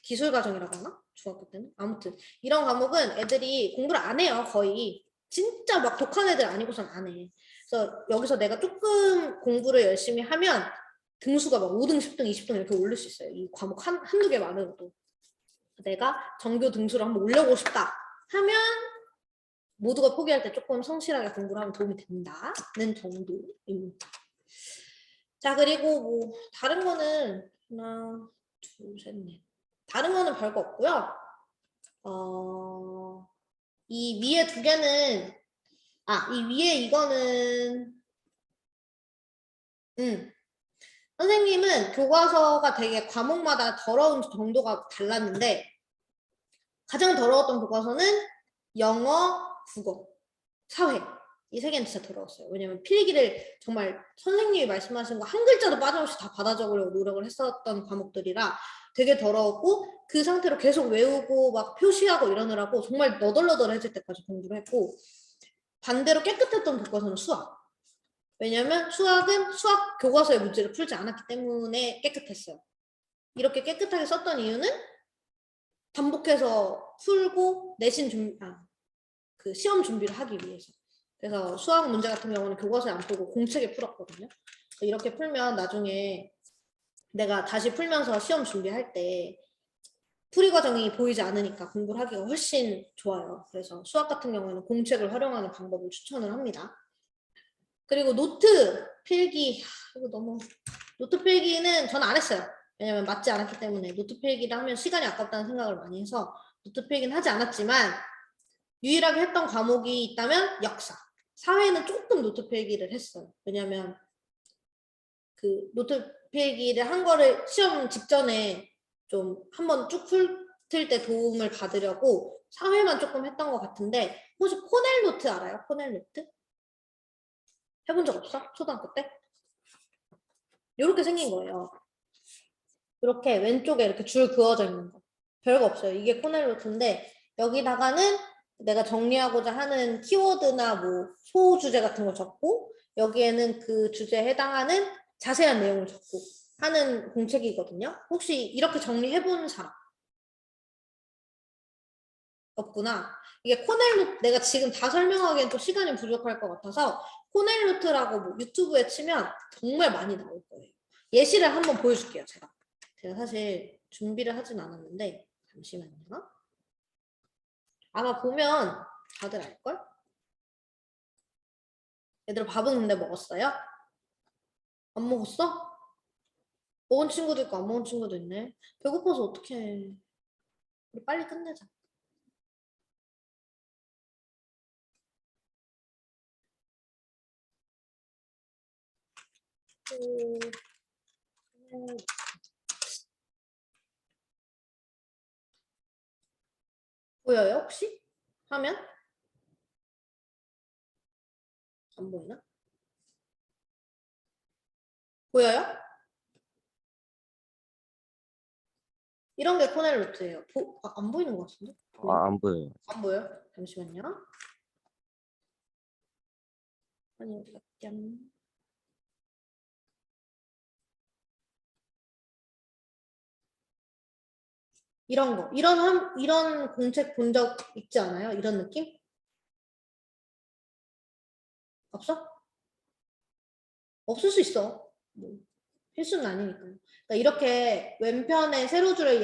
기술과정이라고 하나? 중학교 때는? 아무튼 이런 과목은 애들이 공부를 안 해요. 거의. 진짜 막 독한 애들 아니고선 안 해. 그래서 여기서 내가 조금 공부를 열심히 하면 등수가 막 5등, 10등, 20등 이렇게 올릴 수 있어요. 이 과목 한두 개만으로도. 내가 전교 등수를 한번 올려보고 싶다 하면 모두가 포기할 때 조금 성실하게 공부를 하면 도움이 된다는 정도입니다. 자, 그리고 뭐 다른 거는 하나, 둘, 셋, 넷. 다른 거는 별거 없고요. 이 위에 두 개는 이 위에 이거는 선생님은 교과서가 되게 과목마다 더러운 정도가 달랐는데 가장 더러웠던 교과서는 영어, 국어, 사회. 이 세 개는 진짜 더러웠어요. 왜냐면 필기를 정말 선생님이 말씀하신 거 한 글자도 빠짐없이 다 받아 적으려고 노력을 했었던 과목들이라 되게 더러웠고 그 상태로 계속 외우고 막 표시하고 이러느라고 정말 너덜너덜해질 때까지 공부를 했고 반대로 깨끗했던 교과서는 수학. 왜냐면 수학은 수학 교과서의 문제를 풀지 않았기 때문에 깨끗했어요. 이렇게 깨끗하게 썼던 이유는 반복해서 풀고 내신 그 시험 준비를 하기 위해서. 그래서 수학 문제 같은 경우는 교과서에 안 풀고 공책에 풀었거든요. 이렇게 풀면 나중에 내가 다시 풀면서 시험 준비할 때 풀이 과정이 보이지 않으니까 공부를 하기가 훨씬 좋아요. 그래서 수학 같은 경우에는 공책을 활용하는 방법을 추천을 합니다. 그리고 노트 필기, 이거 너무 노트 필기는 저는 안 했어요. 왜냐면 맞지 않았기 때문에 노트 필기를 하면 시간이 아깝다는 생각을 많이 해서 노트 필기는 하지 않았지만 유일하게 했던 과목이 있다면 역사. 사회는 조금 노트 필기를 했어요. 왜냐면 그 노트 필기를 한 거를 시험 직전에 좀 한번 쭉 풀 때 도움을 받으려고 사회만 조금 했던 것 같은데 혹시 코넬 노트 알아요? 코넬 노트? 해본 적 없어? 초등학교 때? 이렇게 생긴 거예요. 이렇게 왼쪽에 이렇게 줄 그어져 있는 거. 별거 없어요. 이게 코넬 노트인데 여기다가는 내가 정리하고자 하는 키워드나 뭐 소주제 같은 거 적고 여기에는 그 주제에 해당하는 자세한 내용을 적고 하는 공책이거든요. 혹시 이렇게 정리해본 사람? 없구나. 이게 코넬 노트 내가 지금 다 설명하기엔 또 시간이 부족할 것 같아서 코넬 노트라고 뭐 유튜브에 치면 정말 많이 나올 거예요. 예시를 한번 보여줄게요. 제가 사실 준비를 하진 않았는데 잠시만요. 아마 보면 다들 알걸? 얘들아 밥은 근데 먹었어요? 안 먹었어? 먹은 친구도 있고 안 먹은 친구도 있네. 배고파서 어떡해. 우리 빨리 끝내자. 보여요 혹시? 화면? 안 보이나? 보여요? 이런 게 코넬 노트예요. 안 보이는 것 같은데? 안 보여요. 안 보여요? 잠시만요. 아니 어디 갔지? 이런 거, 이런 공책 본 적 있지 않아요? 이런 느낌? 없어? 없을 수 있어. 뭐, 필수는 아니니까. 그러니까 이렇게 왼편에 세로줄을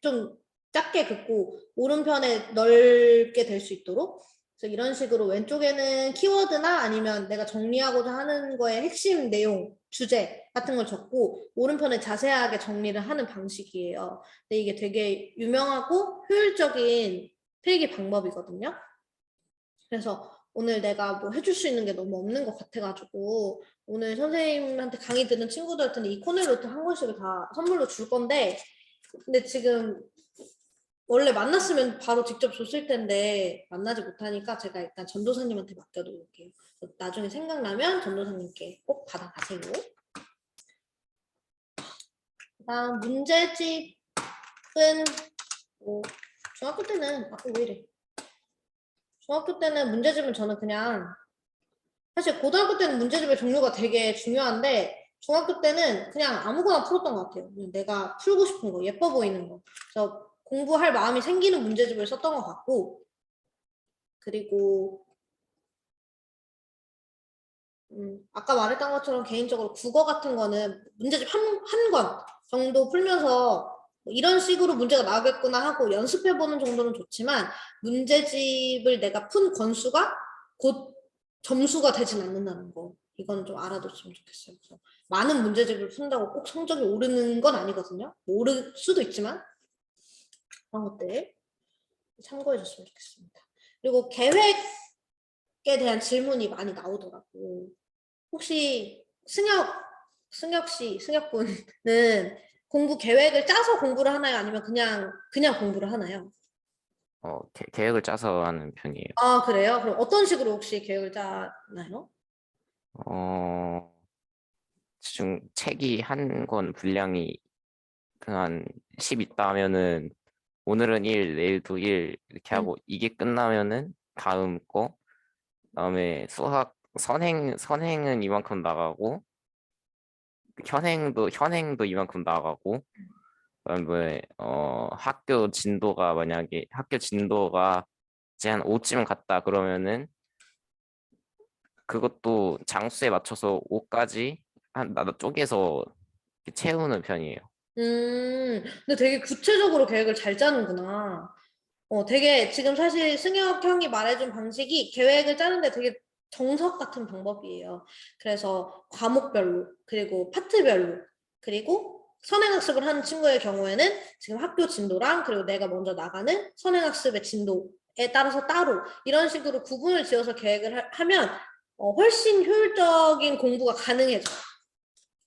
좀 작게 긋고 오른편에 넓게 될 수 있도록 그래서 이런 식으로 왼쪽에는 키워드나 아니면 내가 정리하고자 하는 거의 핵심 내용, 주제 같은 걸 적고 오른편에 자세하게 정리를 하는 방식이에요. 근데 이게 되게 유명하고 효율적인 필기 방법이거든요. 그래서 오늘 내가 뭐 해줄 수 있는 게 너무 없는 것 같아가지고 오늘 선생님한테 강의 듣는 친구들한테 이 코넬노트 한 권씩을 다 선물로 줄 건데 근데 지금 원래 만났으면 바로 직접 줬을 텐데 만나지 못하니까 제가 일단 전도사님한테 맡겨놓을게요. 나중에 생각나면 전도사님께 꼭 받아가세요. 그다음 문제집은 뭐 중학교 때는 왜 이래? 중학교 때는 문제집은 저는 그냥 사실 고등학교 때는 문제집의 종류가 되게 중요한데 중학교 때는 그냥 아무거나 풀었던 것 같아요. 내가 풀고 싶은 거, 예뻐 보이는 거. 그래서 공부할 마음이 생기는 문제집을 썼던 것 같고 그리고 아까 말했던 것처럼 개인적으로 국어 같은 거는 문제집 한 권 정도 풀면서 뭐 이런 식으로 문제가 나오겠구나 하고 연습해보는 정도는 좋지만 문제집을 내가 푼 건수가 곧 점수가 되진 않는다는 거 이건 좀 알아뒀으면 좋겠어요. 그래서 많은 문제집을 푼다고 꼭 성적이 오르는 건 아니거든요. 뭐 오를 수도 있지만 그런 것들 참고해줬으면 좋겠습니다. 그리고 계획에 대한 질문이 많이 나오더라고. 혹시 승혁분은 공부 계획을 짜서 공부를 하나요? 아니면 그냥 공부를 하나요? 계획을 짜서 하는 편이에요. 아, 그래요? 그럼 어떤 식으로 혹시 계획을 짜나요? 책이 한 권 분량이 한 10 있다 하면은 오늘은 1, 내일도 1 이렇게 하고 이게 끝나면은 다음 거 그다음에 수학 선행은 이만큼 나가고 현행도 이만큼 나가고 그다음에 학교 진도가 이제 한 5쯤 갔다 그러면은 그것도 장수에 맞춰서 5까지 나도 쪼개서 이렇게 채우는 편이에요. 근데 되게 구체적으로 계획을 잘 짜는구나. 되게 지금 사실 승혁 형이 말해준 방식이 계획을 짜는데 되게 정석 같은 방법이에요. 그래서 과목별로, 그리고 파트별로, 그리고 선행학습을 하는 친구의 경우에는 지금 학교 진도랑 그리고 내가 먼저 나가는 선행학습의 진도에 따라서 따로 이런 식으로 구분을 지어서 계획을 하면 훨씬 효율적인 공부가 가능해져요.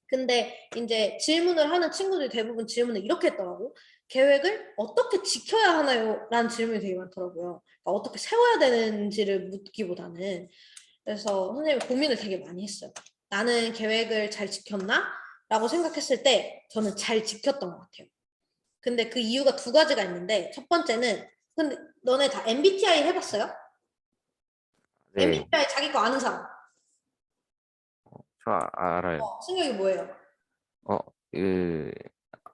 근데 이제 질문을 하는 친구들이 대부분 질문을 이렇게 했더라고. 계획을 어떻게 지켜야 하나요? 라는 질문이 되게 많더라고요. 그러니까 어떻게 세워야 되는지를 묻기보다는. 그래서 선생님이 고민을 되게 많이 했어요. 나는 계획을 잘 지켰나? 라고 생각했을 때 저는 잘 지켰던 것 같아요. 근데 그 이유가 두 가지가 있는데 첫 번째는 근데 너네 다 MBTI 해봤어요? 네, MBTI 자기 거 아는 사람? 저 알아요. 승혁이 뭐예요? 그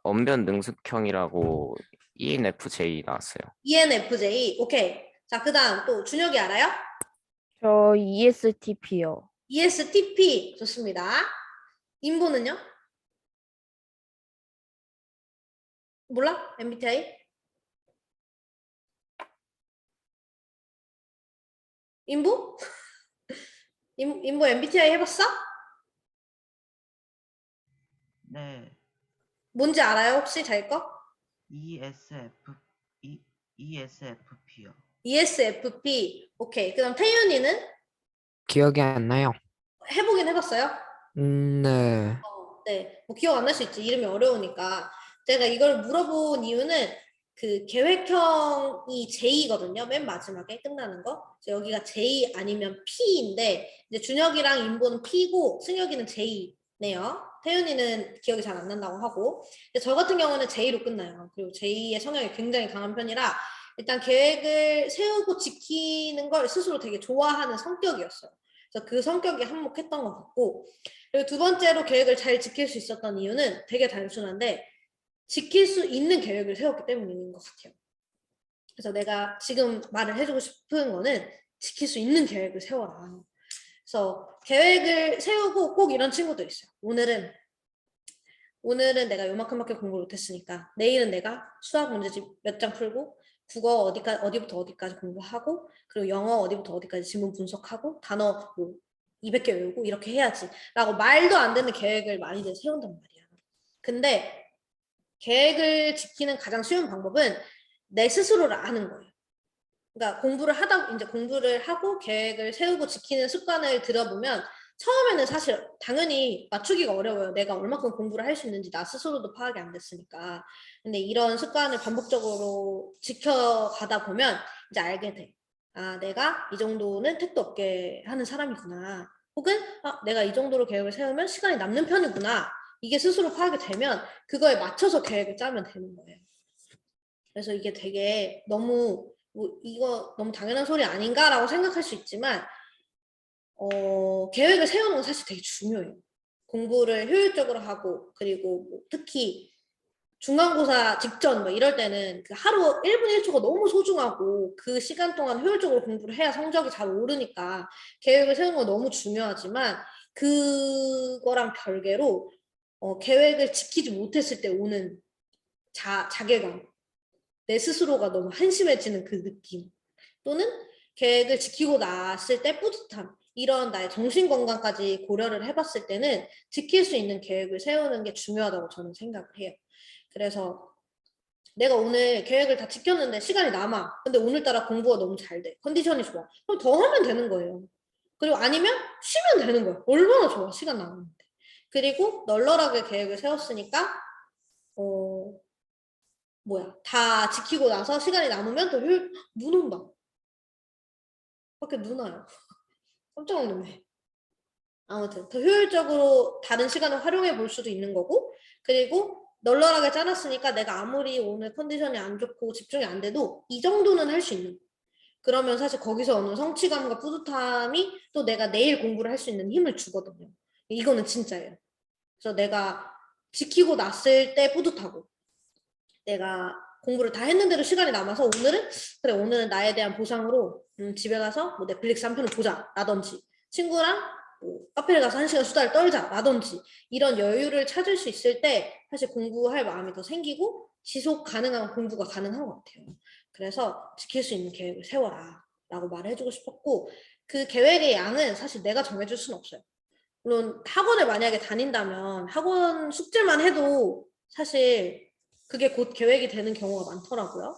언변 능숙형이라고 ENFJ 나왔어요. ENFJ. 오케이. 자, 그 다음 또 준혁이 알아요? 저 ESTP요. ESTP. 좋습니다. 인보는요? 몰라? MBTI? 인보? 인보 MBTI 해봤어? 네, 뭔지 알아요? 혹시 자기 거? ESFP요. ESFP. 오케이. 그 다음 태윤이는 기억이 안 나요. 해보긴 해봤어요? 네. 네. 뭐 기억 안 날 수 있지. 이름이 어려우니까. 제가 이걸 물어본 이유는 그 계획형이 J거든요. 맨 마지막에 끝나는 거. 그래서 여기가 J 아니면 P인데 이제 준혁이랑 인보는 P고 승혁이는 J네요. 태윤이는 기억이 잘 안 난다고 하고 근데 저 같은 경우는 J로 끝나요. 그리고 J의 성향이 굉장히 강한 편이라 일단 계획을 세우고 지키는 걸 스스로 되게 좋아하는 성격이었어요. 그래서 그 성격이 한몫했던 것 같고 그리고 두 번째로 계획을 잘 지킬 수 있었던 이유는 되게 단순한데 지킬 수 있는 계획을 세웠기 때문인 것 같아요. 그래서 내가 지금 말을 해주고 싶은 거는 지킬 수 있는 계획을 세워라. 그래서 계획을 세우고 꼭 이런 친구도 있어요. 오늘은 내가 요만큼밖에 공부를 못했으니까 내일은 내가 수학 문제집 몇 장 풀고 국어 어디부터 어디까지 공부하고 그리고 영어 어디부터 어디까지 지문 분석하고 단어 뭐 200개 외우고 이렇게 해야지 라고 말도 안 되는 계획을 많이들 세운단 말이야. 근데 계획을 지키는 가장 쉬운 방법은 내 스스로를 아는 거예요. 그러니까 공부를 하고 계획을 세우고 지키는 습관을 들여보면 처음에는 사실 당연히 맞추기가 어려워요. 내가 얼마큼 공부를 할 수 있는지 나 스스로도 파악이 안 됐으니까. 근데 이런 습관을 반복적으로 지켜가다 보면 이제 알게 돼. 아, 내가 이 정도는 택도 없게 하는 사람이구나. 혹은 내가 이 정도로 계획을 세우면 시간이 남는 편이구나. 이게 스스로 파악이 되면 그거에 맞춰서 계획을 짜면 되는 거예요. 그래서 이게 되게 너무 이거 너무 당연한 소리 아닌가라고 생각할 수 있지만 계획을 세우는 건 사실 되게 중요해요. 공부를 효율적으로 하고 그리고 뭐 특히 중간고사 직전 뭐 이럴 때는 그 하루 1분 1초가 너무 소중하고 그 시간 동안 효율적으로 공부를 해야 성적이 잘 오르니까 계획을 세우는 건 너무 중요하지만 그거랑 별개로 계획을 지키지 못했을 때 오는 자괴감, 내 스스로가 너무 한심해지는 그 느낌 또는 계획을 지키고 났을 때 뿌듯함 이런 나의 정신건강까지 고려를 해봤을 때는 지킬 수 있는 계획을 세우는 게 중요하다고 저는 생각을 해요. 그래서 내가 오늘 계획을 다 지켰는데 시간이 남아. 근데 오늘따라 공부가 너무 잘 돼. 컨디션이 좋아. 그럼 더 하면 되는 거예요. 그리고 아니면 쉬면 되는 거예요. 얼마나 좋아. 시간 남았는데. 그리고 널널하게 계획을 세웠으니까 다 지키고 나서 시간이 남으면 더 눈 온다. 밖에 눈 와요. 깜짝 놀랐네. 아무튼 더 효율적으로 다른 시간을 활용해 볼 수도 있는 거고 그리고 널널하게 짜놨으니까 내가 아무리 오늘 컨디션이 안 좋고 집중이 안 돼도 이 정도는 할 수 있는 거예요. 그러면 사실 거기서 오는 성취감과 뿌듯함이 또 내가 내일 공부를 할 수 있는 힘을 주거든요. 이거는 진짜예요. 그래서 내가 지키고 났을 때 뿌듯하고 내가 공부를 다 했는데도 시간이 남아서 오늘은 나에 대한 보상으로 집에 가서 뭐 넷플릭스 한 편을 보자 라든지 친구랑 뭐 카페를 가서 1시간 수다를 떨자 라든지 이런 여유를 찾을 수 있을 때 사실 공부할 마음이 더 생기고 지속 가능한 공부가 가능한 것 같아요. 그래서 지킬 수 있는 계획을 세워라 라고 말을 해주고 싶었고 그 계획의 양은 사실 내가 정해줄 수는 없어요. 물론 학원을 만약에 다닌다면 학원 숙제만 해도 사실 그게 곧 계획이 되는 경우가 많더라고요.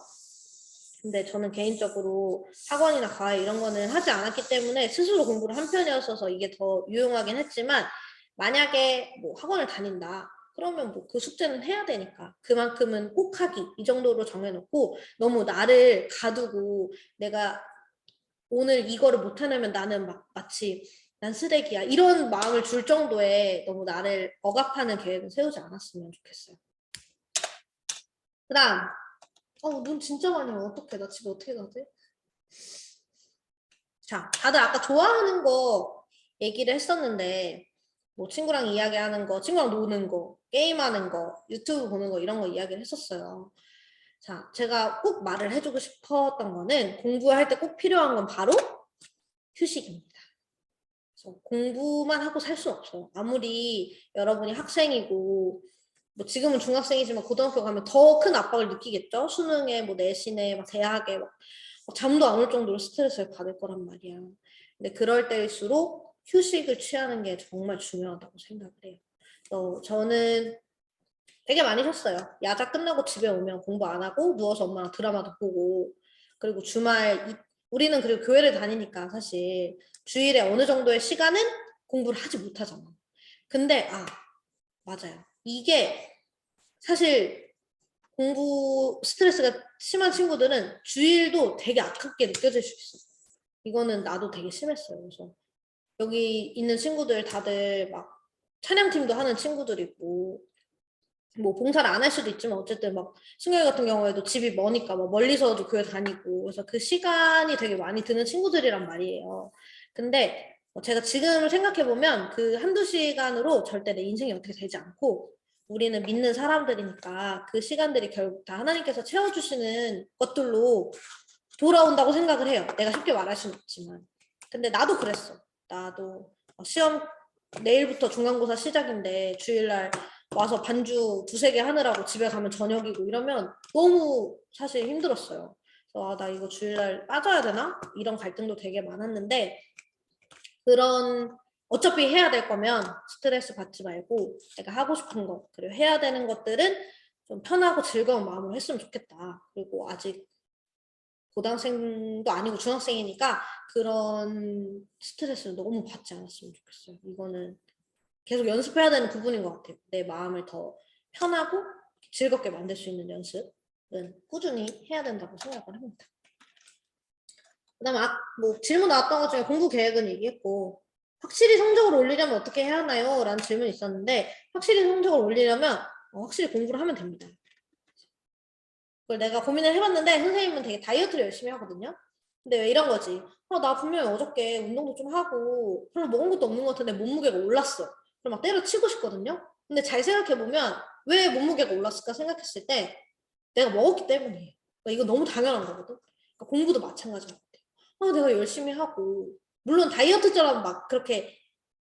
근데 저는 개인적으로 학원이나 과외 이런 거는 하지 않았기 때문에 스스로 공부를 한 편이었어서 이게 더 유용하긴 했지만 만약에 뭐 학원을 다닌다. 그러면 뭐 그 숙제는 해야 되니까 그만큼은 꼭 하기 이 정도로 정해놓고 너무 나를 가두고 내가 오늘 이거를 못 해내면 나는 마치 난 쓰레기야 이런 마음을 줄 정도의 너무 나를 억압하는 계획은 세우지 않았으면 좋겠어요. 그 다음 눈 진짜 많이 와. 어떡해. 나 집에 어떻게 가지? 자, 다들 아까 좋아하는 거 얘기를 했었는데 뭐 친구랑 이야기하는 거, 친구랑 노는 거, 게임하는 거, 유튜브 보는 거 이런 거 이야기를 했었어요. 자, 제가 꼭 말을 해주고 싶었던 거는 공부할 때 꼭 필요한 건 바로 휴식입니다. 그래서 공부만 하고 살 수는 없어요. 아무리 여러분이 학생이고 뭐 지금은 중학생이지만 고등학교 가면 더 큰 압박을 느끼겠죠. 수능에 뭐 내신에 막 대학에 막 잠도 안 올 정도로 스트레스를 받을 거란 말이야. 근데 그럴 때일수록 휴식을 취하는 게 정말 중요하다고 생각을 해요. 저는 되게 많이 쉬었어요. 야자 끝나고 집에 오면 공부 안 하고 누워서 엄마랑 드라마도 보고 그리고 우리는 그리고 교회를 다니니까 사실 주일에 어느 정도의 시간은 공부를 하지 못하잖아. 근데 맞아요. 이게 사실 공부 스트레스가 심한 친구들은 주일도 되게 아깝게 느껴질 수 있어. 이거는 나도 되게 심했어요. 그래서 여기 있는 친구들 다들 막 찬양팀도 하는 친구들이고 뭐 봉사를 안 할 수도 있지만 어쨌든 막 승혁이 같은 경우에도 집이 머니까 막 멀리서도 교회 다니고 그래서 그 시간이 되게 많이 드는 친구들이란 말이에요. 근데 제가 지금 생각해보면 그 한두 시간으로 절대 내 인생이 어떻게 되지 않고 우리는 믿는 사람들이니까 그 시간들이 결국 다 하나님께서 채워주시는 것들로 돌아온다고 생각을 해요. 내가 쉽게 말할 수는 없지만. 근데 나도 그랬어. 나도 시험 내일부터 중간고사 시작인데 주일날 와서 반주 2-3개 하느라고 집에 가면 저녁이고 이러면 너무 사실 힘들었어요. 그래서 나 이거 주일날 빠져야 되나? 이런 갈등도 되게 많았는데 그런 어차피 해야 될 거면 스트레스 받지 말고 내가 하고 싶은 거 그리고 해야 되는 것들은 좀 편하고 즐거운 마음으로 했으면 좋겠다. 그리고 아직 고등학생도 아니고 중학생이니까 그런 스트레스를 너무 받지 않았으면 좋겠어요. 이거는 계속 연습해야 되는 부분인 것 같아요. 내 마음을 더 편하고 즐겁게 만들 수 있는 연습은 꾸준히 해야 된다고 생각을 합니다. 그 다음에 뭐 질문 나왔던 것 중에 공부 계획은 얘기했고 확실히 성적을 올리려면 어떻게 해야 하나요? 라는 질문이 있었는데 확실히 성적을 올리려면 확실히 공부를 하면 됩니다. 그걸 내가 고민을 해봤는데 선생님은 되게 다이어트를 열심히 하거든요. 근데 왜 이런 거지? 나 분명히 어저께 운동도 좀 하고 별로 먹은 것도 없는 것 같은데 몸무게가 올랐어. 그럼 막 때려치고 싶거든요. 근데 잘 생각해보면 왜 몸무게가 올랐을까 생각했을 때 내가 먹었기 때문이에요. 그러니까 이거 너무 당연한 거거든. 그러니까 공부도 마찬가지인 것 같아요. 내가 열심히 하고 물론 다이어트처럼 막 그렇게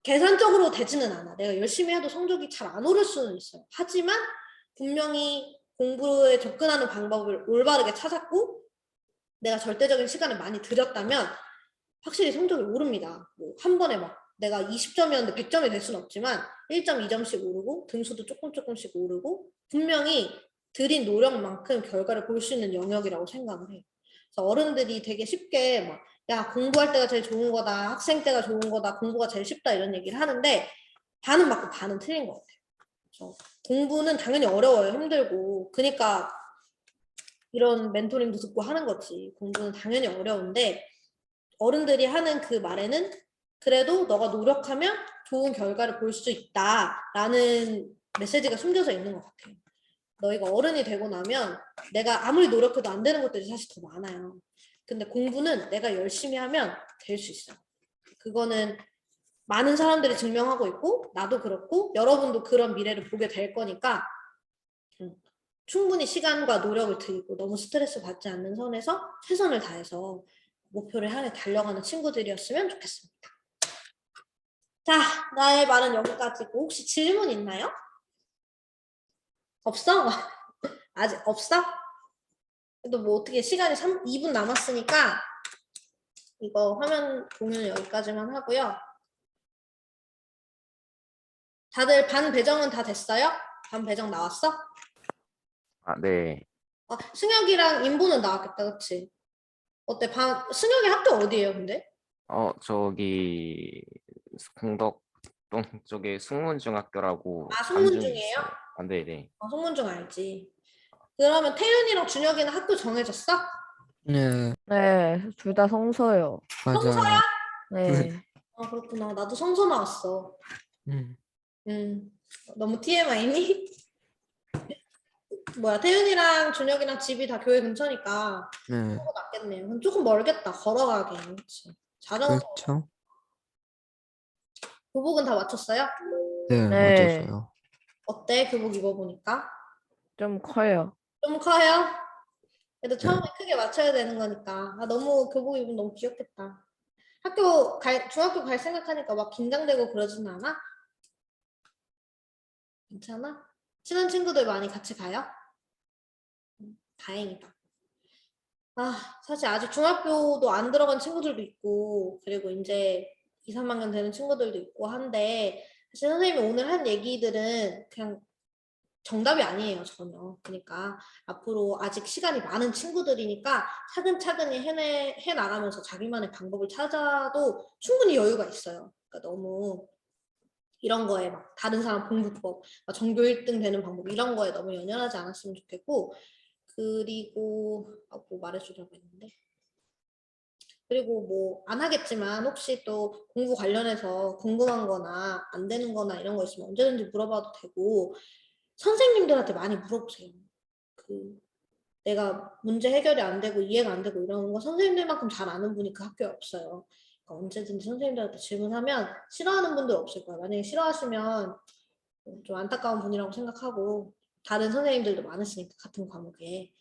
계산적으로 되지는 않아. 내가 열심히 해도 성적이 잘 안 오를 수는 있어요. 하지만 분명히 공부에 접근하는 방법을 올바르게 찾았고 내가 절대적인 시간을 많이 들였다면 확실히 성적이 오릅니다. 뭐 한 번에 막 내가 20점이었는데 100점이 될 수는 없지만 1.2점씩 오르고 등수도 조금씩 오르고 분명히 들인 노력만큼 결과를 볼 수 있는 영역이라고 생각을 해요. 그래서 어른들이 되게 쉽게 막 야 공부할 때가 제일 좋은 거다, 학생 때가 좋은 거다, 공부가 제일 쉽다 이런 얘기를 하는데 반은 맞고 반은 틀린 것 같아요. 그래서 공부는 당연히 어려워요, 힘들고. 그러니까 이런 멘토링도 듣고 하는 거지. 공부는 당연히 어려운데 어른들이 하는 그 말에는 그래도 너가 노력하면 좋은 결과를 볼 수 있다라는 메시지가 숨겨져 있는 것 같아요. 너희가 어른이 되고 나면 내가 아무리 노력해도 안 되는 것들이 사실 더 많아요. 근데 공부는 내가 열심히 하면 될 수 있어. 그거는 많은 사람들이 증명하고 있고 나도 그렇고 여러분도 그런 미래를 보게 될 거니까 충분히 시간과 노력을 들이고 너무 스트레스 받지 않는 선에서 최선을 다해서 목표를 향해 달려가는 친구들이었으면 좋겠습니다. 자, 나의 말은 여기까지고 혹시 질문 있나요? 없어? 아직 없어? 그래도 뭐 어떻게 시간이 2분 남았으니까 이거 화면 공유는 여기까지만 하고요. 다들 반 배정은 다 됐어요? 반 배정 나왔어? 네. 승혁이랑 인보는 나왔겠다, 그치? 어때? 승혁이 학교 어디예요, 근데? 저기 공덕동 쪽에 숙문중학교라고 숙문중이에요? 안중에 있어요. 네네. 숙문중 알지. 그러면 태윤이랑 준혁이는 학교 정해졌어? 네, 네, 둘 다 성서요. 맞아요. 네. 그렇구나. 나도 성서 나왔어. 음, 너무 TMI니? 뭐야, 태윤이랑 준혁이랑 집이 다 교회 근처니까 네, 그거 낫겠네요. 그럼 조금 멀겠다, 걸어가기. 그치? 자전거. 그렇죠. 교복은 다 맞췄어요? 네, 네. 맞았어요. 어때, 교복 입어보니까? 좀 커요. 좀 커요? 그래도 네, 처음에 크게 맞춰야 되는 거니까. 너무 교복 입으면 너무 귀엽겠다. 중학교 갈 생각하니까 막 긴장되고 그러지는 않아? 괜찮아? 친한 친구들 많이 같이 가요? 다행이다. 사실 아직 중학교도 안 들어간 친구들도 있고, 그리고 이제 2, 3학년 되는 친구들도 있고 한데, 사실 선생님이 오늘 한 얘기들은 그냥 정답이 아니에요, 전혀. 그러니까 앞으로 아직 시간이 많은 친구들이니까 차근차근히 해나가면서 자기만의 방법을 찾아도 충분히 여유가 있어요. 그러니까 너무 이런 거에 막 다른 사람 공부법, 전교 1등 되는 방법 이런 거에 너무 연연하지 않았으면 좋겠고 그리고 뭐 말해주려고 했는데 그리고 뭐 안 하겠지만 혹시 또 공부 관련해서 궁금한 거나 안 되는 거나 이런 거 있으면 언제든지 물어봐도 되고 선생님들한테 많이 물어보세요. 내가 문제 해결이 안 되고 이해가 안 되고 이러는 거 선생님들만큼 잘 아는 분이 그 학교에 없어요. 그러니까 언제든지 선생님들한테 질문하면 싫어하는 분들 없을 거예요. 만약에 싫어하시면 좀 안타까운 분이라고 생각하고 다른 선생님들도 많으시니까 같은 과목에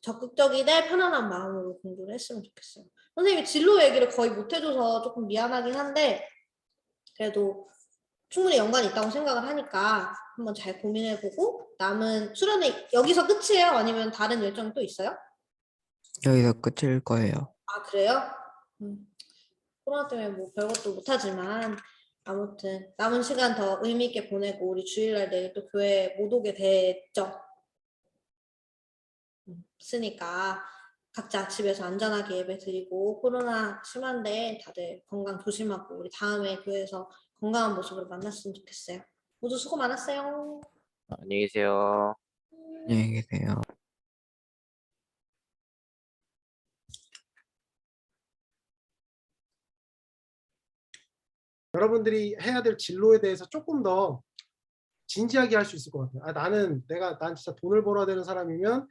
적극적이되 편안한 마음으로 공부를 했으면 좋겠어요. 선생님이 진로 얘기를 거의 못 해줘서 조금 미안하긴 한데 그래도 충분히 연관이 있다고 생각을 하니까 한번 잘 고민해보고 남은 수련회 여기서 끝이에요? 아니면 다른 일정이 또 있어요? 여기서 끝일 거예요. 아, 그래요? 코로나 때문에 뭐 별것도 못하지만 아무튼 남은 시간 더 의미 있게 보내고 우리 주일날 내일 또 교회 못 오게 됐죠. 쓰니까 각자 집에서 안전하게 예배 드리고 코로나 심한데 다들 건강 조심하고 우리 다음에 교회에서 건강한 모습으로 만났으면 좋겠어요. 모두 수고 많았어요. 안녕히 계세요. 안녕히 계세요. 여러분들이 해야 될 진로에 대해서 조금 더 진지하게 할 수 있을 것 같아요. 난 진짜 돈을 벌어야 되는 사람이면